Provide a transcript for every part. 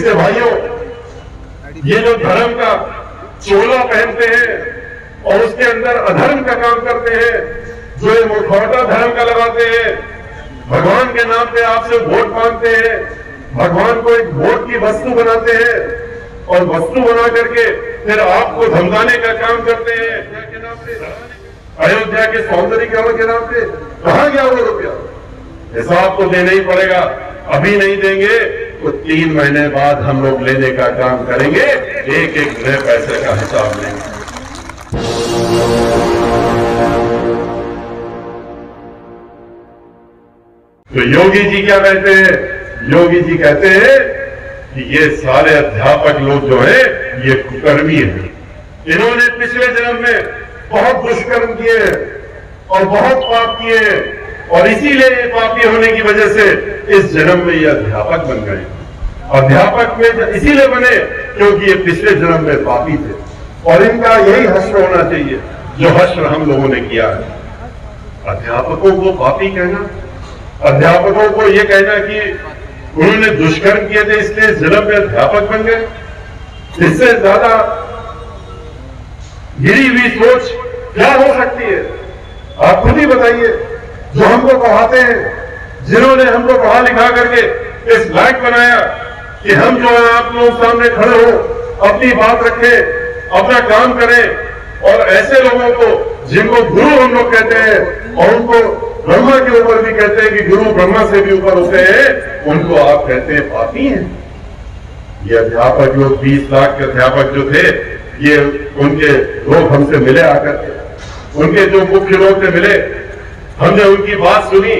इससे भाइयों, ये जो धर्म का चोला पहनते हैं और उसके अंदर अधर्म का काम करते हैं, जो ये मुखौटा धर्म का लगाते हैं, भगवान के नाम पे आपसे वोट मांगते हैं, भगवान को एक वोट की वस्तु बनाते हैं और वस्तु बना करके फिर आपको धमकाने का काम करते हैं के नाम पे, अयोध्या के सौंदर्यीकरण के नाम पे। कहां गया वो रुपया? हिसाब तो देना ही पड़ेगा। अभी नहीं देंगे तो 3 महीने बाद हम लोग लेने का काम करेंगे, एक एक नए पैसे का हिसाब लेंगे। तो योगी जी क्या कहते हैं? योगी जी कहते हैं कि ये सारे अध्यापक लोग जो है ये कुकर्मी हैं, इन्होंने पिछले जन्म में बहुत दुष्कर्म किए और बहुत पाप किए और इसीलिए ये पापी होने की वजह से इस जन्म में ये अध्यापक बन गए। अध्यापक में इसीलिए बने क्योंकि ये पिछले जन्म में पापी थे और इनका यही हश्र होना चाहिए जो हश्र हम लोगों ने किया है। अध्यापकों को पापी कहना, अध्यापकों को ये कहना कि उन्होंने दुष्कर्म किए थे इसलिए इस जन्म में अध्यापक बन गए, इससे ज्यादा गिरी हुई सोच क्या हो सकती है? आप खुद ही बताइए। जो हमको पढ़ाते हैं, जिन्होंने हमको पढ़ा लिखा करके इस लायक बनाया कि हम जो है आप लोग सामने खड़े हो, अपनी बात रखें, अपना काम करें और ऐसे लोगों को जिनको गुरु हम लोग कहते हैं और उनको ब्रह्मा के ऊपर भी कहते हैं कि गुरु ब्रह्मा से भी ऊपर होते हैं, उनको आप कहते हैं पापी हैं। ये अध्यापक लोग 20 लाख के अध्यापक जो थे, ये उनके लोग हमसे मिले आकर के, उनके जो मुख्य लोग थे मिले, हमने उनकी बात सुनी।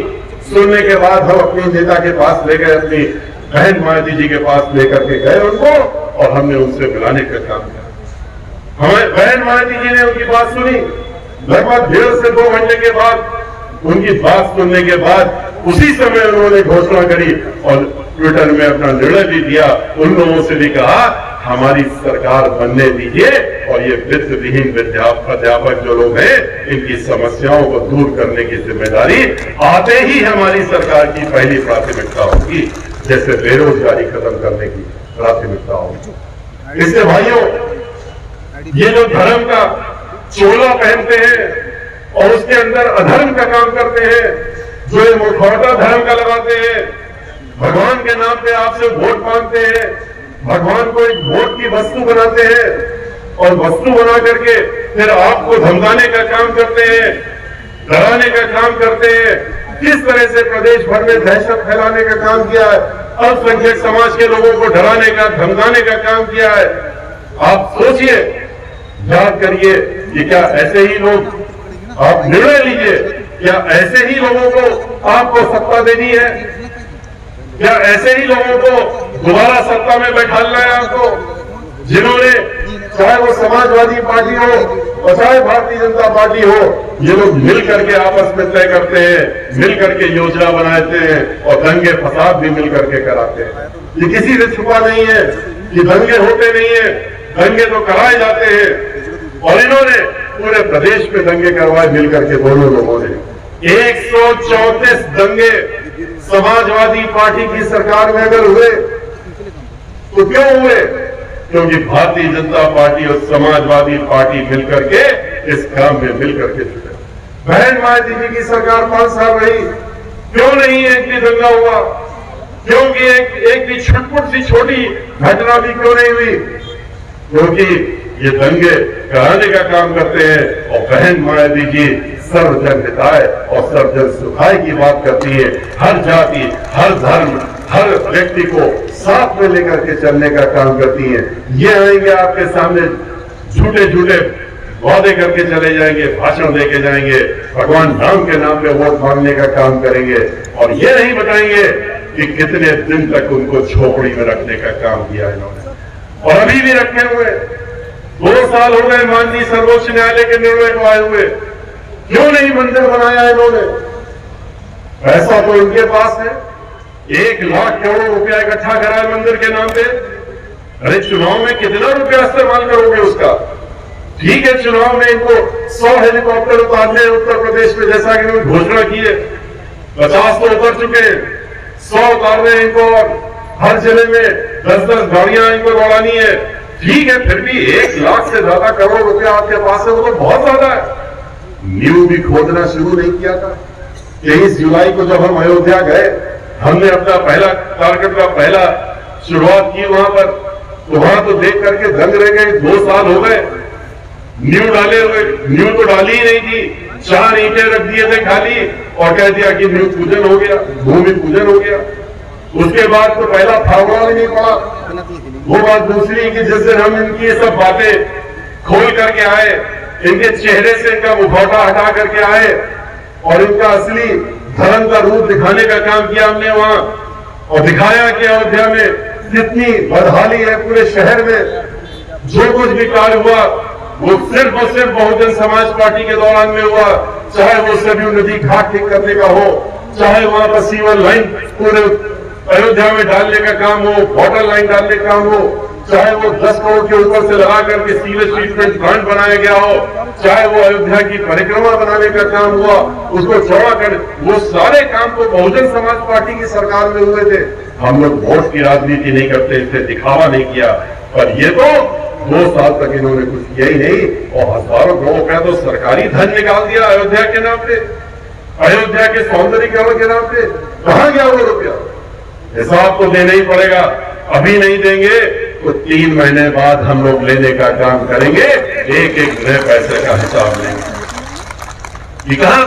सुनने के बाद हम अपने नेता के पास ले गए, अपनी बहन मायावती जी के पास लेकर के गए उनको और हमने उनसे मिलाने का काम किया। हमें बहन मायावती जी ने उनकी बात सुनी। लगभग 1.5 से 2 घंटे के बाद उनकी बात सुनने के बाद उसी समय उन्होंने घोषणा करी और ट्विटर में अपना निर्णय भी दिया। उन लोगों से भी कहा हमारी सरकार बनने दीजिए और ये वित्त विहीन अध्यापक जो लोग हैं इनकी समस्याओं को दूर करने की जिम्मेदारी आते ही हमारी सरकार की पहली प्राथमिकता होगी, जैसे बेरोजगारी खत्म करने की प्राथमिकता होगी। इससे भाइयों, ये जो धर्म का चोला पहनते हैं और उसके अंदर अधर्म का काम करते हैं, जो ये मुखौटा धर्म का लगाते हैं, भगवान के नाम पे आपसे वोट मांगते हैं, भगवान को एक वोट की वस्तु बनाते हैं और वस्तु बना करके फिर आपको धमकाने का काम करते हैं, डराने का काम करते हैं। किस तरह से प्रदेश भर में दहशत फैलाने का काम किया है, अल्पसंख्यक समाज के लोगों को डराने का धमकाने का काम किया है। आप सोचिए, याद करिए कि क्या ऐसे ही लोग, आप निर्णय लीजिए, क्या ऐसे ही लोगों को आपको सत्ता देनी है? क्या ऐसे ही लोगों को दोबारा सत्ता में बैठाना है आपको, जिन्होंने, चाहे वो समाजवादी पार्टी हो और चाहे भारतीय जनता पार्टी हो, ये लोग मिल करके आपस में तय करते हैं, मिल करके योजना बनाते हैं और दंगे फसाद भी मिल करके कराते हैं। ये किसी से छुपा नहीं है कि दंगे होते नहीं है, दंगे तो कराए जाते हैं और इन्होंने पूरे प्रदेश में दंगे करवाए मिल करके दोनों लोगों ने। 134 दंगे समाजवादी पार्टी की सरकार में अगर हुए तो क्यों हुए? क्योंकि भारतीय जनता पार्टी और समाजवादी पार्टी मिलकर के इस काम में मिलकर के जुटे। बहन मायावती जी की सरकार 5 साल रही, क्यों नहीं एक भी दंगा हुआ? क्योंकि एक भी छुटपुट सी छोटी घटना भी क्यों नहीं हुई? क्योंकि ये दंगे कराने का काम करते हैं और बहन मायावती जी सर्वजन हिताय और सर्वजन सुखाय की बात करती है। हर जाति, हर धर्म, हर व्यक्ति को साथ में लेकर के चलने का काम करती है। ये आएंगे आपके सामने झूठे झूठे वादे करके चले जाएंगे, भाषण देके जाएंगे, भगवान राम के नाम पे वोट मांगने का काम करेंगे और ये नहीं बताएंगे कि कितने दिन तक उनको झोपड़ी में रखने का काम किया इन्होंने और अभी भी रखे हुए। 2 साल हो गए माननीय सर्वोच्च न्यायालय के निर्णय को आए हुए, क्यों नहीं मंदिर बनाया इन्होंने? पैसा तो इनके पास है, 1 लाख करोड़ रुपया इकट्ठा करा है मंदिर के नाम पे। अरे चुनाव में कितना रुपया इस्तेमाल करोगे उसका? ठीक है, चुनाव में इनको 100 हेलीकॉप्टर उतारने हैं उत्तर प्रदेश में, जैसा कि इन्होंने घोषणा की है। 50 तो उतर चुके हैं, 100 उतारने हैं इनको और हर जिले में 10-10 गाड़ियां इनको दौड़ानी है, ठीक है, फिर भी 1 लाख से ज्यादा करोड़ रुपया आपके पास है, वो तो बहुत ज्यादा है। न्यू भी खोदना शुरू नहीं किया था। 23 जुलाई को जब हम अयोध्या गए, हमने अपना पहला टारगेट का पहला शुरुआत की वहां पर, तो वहां तो देख करके दंग रह गए। 2 साल हो गए न्यू डाले हुए, न्यू तो डाली ही नहीं थी, 4 ईंटें रख दिए थे खाली और कह दिया कि न्यू पूजन हो गया, भूमि पूजन हो गया। उसके बाद तो पहला फावड़ा भी नहीं पड़ा। वो बात दूसरी कि जिस दिन हम इनकी ये सब बातें खोल करके आए, इनके चेहरे से इनका मुखौटा हटा करके आए और इनका असली धर्म का रूप दिखाने का काम किया हमने वहां, और दिखाया कि अयोध्या में कितनी बदहाली है पूरे शहर में। जो कुछ भी कार्य हुआ वो सिर्फ और सिर्फ बहुजन समाज पार्टी के दौरान में हुआ, चाहे वो सरयू नदी घाट ठीक करने का हो, चाहे वहां पर सीवर लाइन पूरे अयोध्या में डालने का काम हो, वाटर लाइन डालने का काम हो, चाहे वो 10 करोड़ के ऊपर से लगा करके सीवेज ट्रीटमेंट प्लांट बनाया गया हो, चाहे वो अयोध्या की परिक्रमा बनाने का काम हुआ, उसको चौड़ा कर, वो सारे काम तो बहुजन समाज पार्टी की सरकार में हुए थे। हम लोग वोट की राजनीति नहीं करते, इससे दिखावा नहीं किया, पर ये तो 2 साल तक इन्होंने कुछ किया ही नहीं और हजारों करोड़ रुपया तो सरकारी धन निकाल दिया अयोध्या के नाम पे, अयोध्या के सौंदर्यीकरण के नाम पे। कहां गया वो रुपया? हिसाब तो देना ही पड़ेगा। अभी नहीं देंगे तो 3 महीने बाद हम लोग लेने का काम करेंगे, एक नए पैसे का हिसाब लेंगे। कहां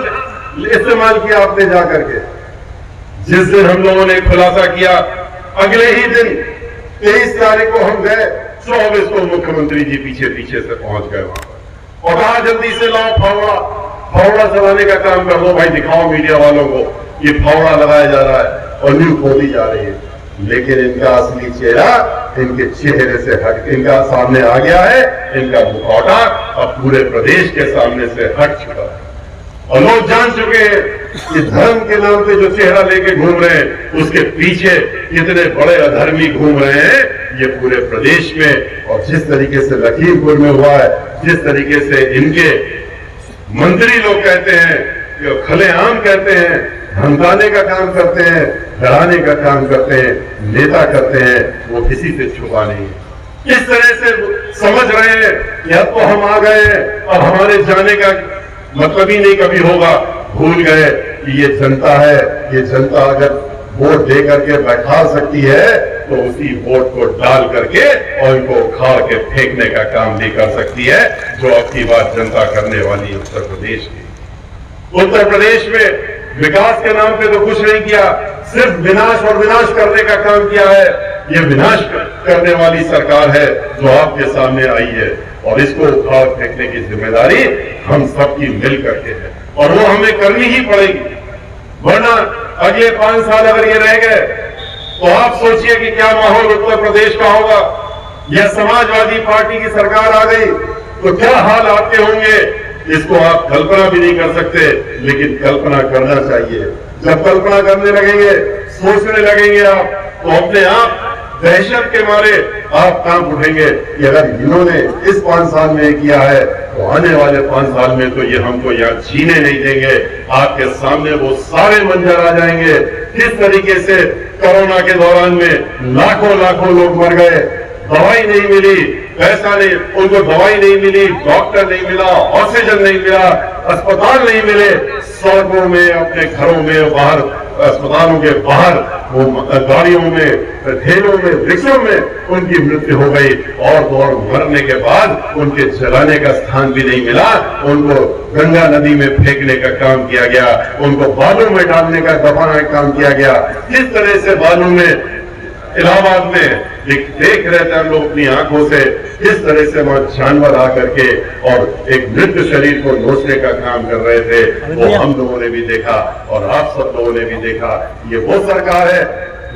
इस्तेमाल किया आपने जाकर के? जिस दिन हम लोगों ने खुलासा किया, अगले ही दिन 23 तारीख को हम गए, 24 को मुख्यमंत्री जी पीछे पीछे से पहुंच गए वहां पर और कहा जल्दी से लाओ फावड़ा चलाने का काम कर दो भाई, दिखाओ मीडिया वालों को ये फावड़ा लगाया जा रहा है और न्यू खोदी जा रही है। लेकिन इनका असली चेहरा इनके चेहरे से हट, इनका सामने आ गया है। इनका मुखौटा अब पूरे प्रदेश के सामने से हट चुका है और लोग जान चुके हैं कि धर्म के नाम पे जो चेहरा लेके घूम रहे हैं, उसके पीछे कितने बड़े अधर्मी घूम रहे हैं, ये पूरे प्रदेश में। और जिस तरीके से लखीमपुर में हुआ है, जिस तरीके से इनके मंत्री लोग कहते हैं, खुलेआम कहते हैं, धमकाने का काम करते हैं, डराने का काम करते हैं, नेता करते हैं, वो किसी से छुपा नहीं है। किस तरह से समझ रहे हैं कि अब तो हम आ गए हैं, अब हमारे जाने का मतलब ही नहीं कभी होगा। भूल गए कि ये जनता है, ये जनता अगर वोट दे करके बैठा सकती है तो उसी वोट को डाल करके और इनको उखाड़ के फेंकने का काम भी कर सकती है, जो अब की बात जनता करने वाली है उत्तर प्रदेश की। उत्तर प्रदेश में विकास के नाम पे तो कुछ नहीं किया, सिर्फ विनाश और विनाश करने का काम किया है। ये विनाश करने वाली सरकार है जो आपके सामने आई है और इसको उखाड़ फेंकने की जिम्मेदारी हम सबकी मिल करके है और वो हमें करनी ही पड़ेगी, वरना अगले 5 साल अगर ये रह गए तो आप सोचिए कि क्या माहौल उत्तर प्रदेश का होगा। यह समाजवादी पार्टी की सरकार आ गई तो क्या हाल आपके होंगे, इसको आप कल्पना भी नहीं कर सकते, लेकिन कल्पना करना चाहिए। जब कल्पना करने लगेंगे, सोचने लगेंगे आप, तो अपने आप दहशत के मारे आप काम उठेंगे कि अगर इन्होंने इस 5 साल में किया है तो आने वाले 5 साल में तो ये हमको यहाँ जीने नहीं देंगे। आपके सामने वो सारे मंजर आ जाएंगे, किस तरीके से कोरोना के दौरान में लाखों लोग मर गए, दवाई नहीं मिली, पैसा नहीं, उनको दवाई नहीं मिली, डॉक्टर नहीं मिला, ऑक्सीजन नहीं मिला, अस्पताल नहीं मिले, सड़कों में, अपने घरों में, बाहर अस्पतालों के बाहर वो गाड़ियों में, ठेलों में, रिक्शों में उनकी मृत्यु हो गई और मरने के बाद उनके जलाने का स्थान भी नहीं मिला, उनको गंगा नदी में फेंकने का काम किया गया, उनको बालू में डालने का दफनाने का काम किया गया। किस तरह से बालू में इलाहाबाद में देख रहे थे हम लोग अपनी आंखों से, किस तरह से वहां जानवर आकर के और एक मृत शरीर को नोचने का काम कर रहे थे, वो हम लोगों ने भी देखा और आप सब लोगों ने भी देखा। ये वो सरकार है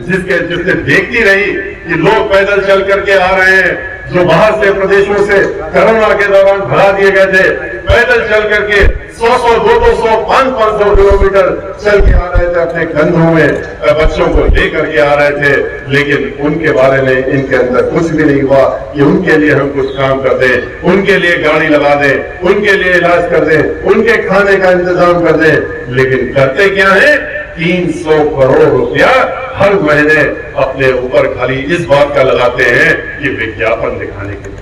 जिससे देखती रही कि लोग पैदल चल करके आ रहे हैं, जो बाहर से प्रदेशों से कोरोना के दौरान भगा दिए गए थे, पैदल चल करके 100, 200, 500 किलोमीटर चल के आ रहे थे, अपने कंधों में बच्चों को लेकर के आ रहे थे, लेकिन उनके बारे में इनके अंदर कुछ भी नहीं हुआ कि उनके लिए हम कुछ काम कर दें, उनके लिए गाड़ी लगा दें, उनके लिए इलाज कर दें, उनके खाने का इंतजाम कर दें। लेकिन करते क्या है 300 करोड़ रुपया हर महीने अपने ऊपर खाली इस बात का लगाते हैं कि विज्ञापन दिखाने के लिए।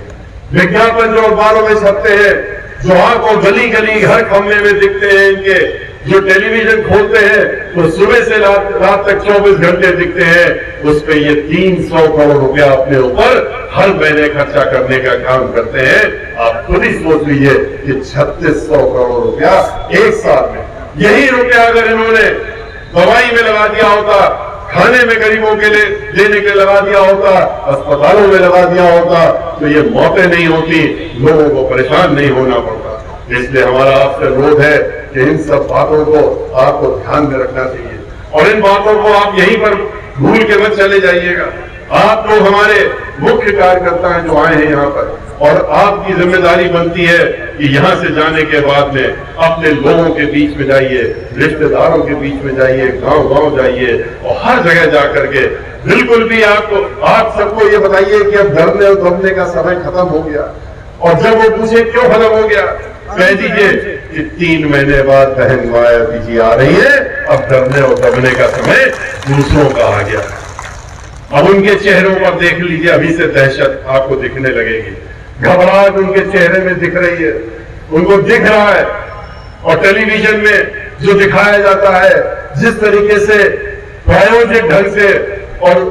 विज्ञापन जो अखबारों में छपते हैं, जो आपको गली गली हर खम्भे में दिखते हैं, इनके जो टेलीविजन खोलते हैं तो सुबह से रात तक 24 घंटे दिखते हैं, उस पे ये 300 करोड़ रुपया अपने ऊपर हर महीने खर्चा करने का काम करते हैं। आप खुद ही सोच लीजिए कि 3600 करोड़ रुपया एक साल में, यही रुपया अगर इन्होंने दवाई में लगा दिया होता, खाने में गरीबों के लिए देने के लगा दिया होता, अस्पतालों में लगा दिया होता, तो ये मौतें नहीं होती, लोगों को परेशान नहीं होना पड़ता। इसलिए हमारा आपसे अनुरोध है कि इन सब बातों को आपको ध्यान में रखना चाहिए और इन बातों को आप यहीं पर भूल के मत चले जाइएगा। आप लोग हमारे मुख्य कार्यकर्ता हैं जो आए हैं यहाँ पर, और आपकी जिम्मेदारी बनती है कि यहाँ से जाने के बाद में अपने लोगों के बीच में जाइए, रिश्तेदारों के बीच में जाइए, गांव-गांव जाइए और हर जगह जाकर के बिल्कुल भी आप सबको ये बताइए कि अब डरने और दबने का समय खत्म हो गया। और जब वो पूछे क्यों खत्म हो गया, कह दीजिए कि 3 महीने बाद बहन मायावती जी आ रही है, अब डरने और दबने का समय दूसरों का आ गया। अब उनके चेहरों पर देख लीजिए, अभी से दहशत आपको दिखने लगेगी, घबराहट उनके चेहरे में दिख रही है, उनको दिख रहा है। और टेलीविजन में जो दिखाया जाता है, जिस तरीके से प्रायोजिक ढंग से और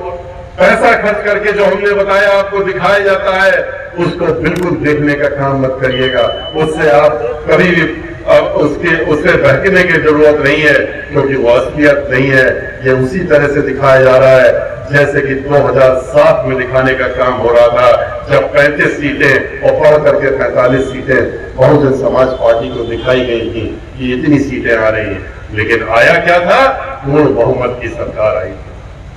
पैसा खर्च करके जो हमने बताया आपको दिखाया जाता है, उसको बिल्कुल देखने का काम मत करिएगा। उससे आप कभी भी उससे बहकने की जरूरत नहीं है, क्योंकि वो असलियत नहीं है। ये उसी तरह से दिखाया जा रहा है जैसे कि 2007 में दिखाने का काम हो रहा था, जब 35 सीटें और बढ़ करके 45 सीटें बहुजन समाज पार्टी को दिखाई गई थी कि इतनी सीटें आ रही हैं, लेकिन आया क्या था? पूर्ण बहुमत की सरकार आई।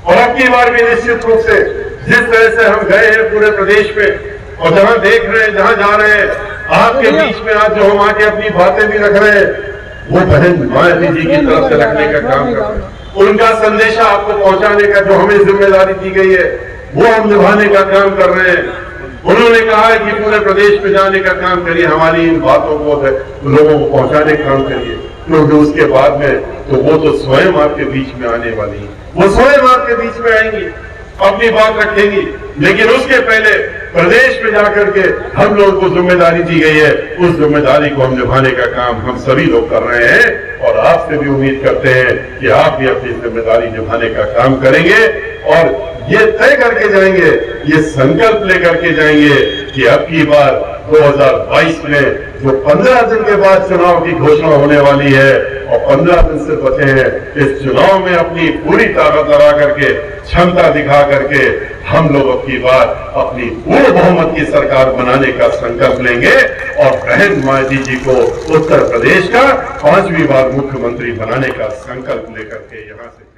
और अब की बार भी निश्चित रूप से जिस तरह से हम गए हैं पूरे प्रदेश में, और जहां देख रहे हैं, जहां जा रहे हैं, आपके बीच में आज जो हम आके अपनी बातें भी रख रहे हैं, वो बहन मायावती जी की तरफ से रखने का काम कर रहे हैं। उनका संदेशा आपको पहुंचाने का जो हमें जिम्मेदारी दी गई है, वो हम निभाने का काम कर रहे हैं। उन्होंने कहा है कि पूरे प्रदेश में जाने का काम करिए, हमारी इन बातों को लोगों को पहुंचाने का काम करिए, क्योंकि उसके बाद में तो वो तो स्वयं आपके बीच में आने वाली है, वो स्वयं आपके बीच में आएंगी, अपनी बात रखेंगी। लेकिन उसके पहले प्रदेश में जाकर के हम लोगों को जिम्मेदारी दी गई है, उस जिम्मेदारी को हम निभाने का काम हम सभी लोग कर रहे हैं। और आपसे भी उम्मीद करते हैं कि आप भी अपनी जिम्मेदारी निभाने का काम करेंगे और ये तय करके जाएंगे, ये संकल्प लेकर के जाएंगे कि अब की बार 2022 में जो 15 दिन के बाद चुनाव की घोषणा होने वाली है और 15 दिन से बचे हैं, इस चुनाव में अपनी पूरी ताकत लगा करके, क्षमता दिखा करके हम लोग अब की बार अपनी पूर्ण बहुमत की सरकार बनाने का संकल्प लेंगे और बहन मायावती जी को उत्तर प्रदेश का 5वीं बार मुख्यमंत्री बनाने का संकल्प लेकर के यहाँ से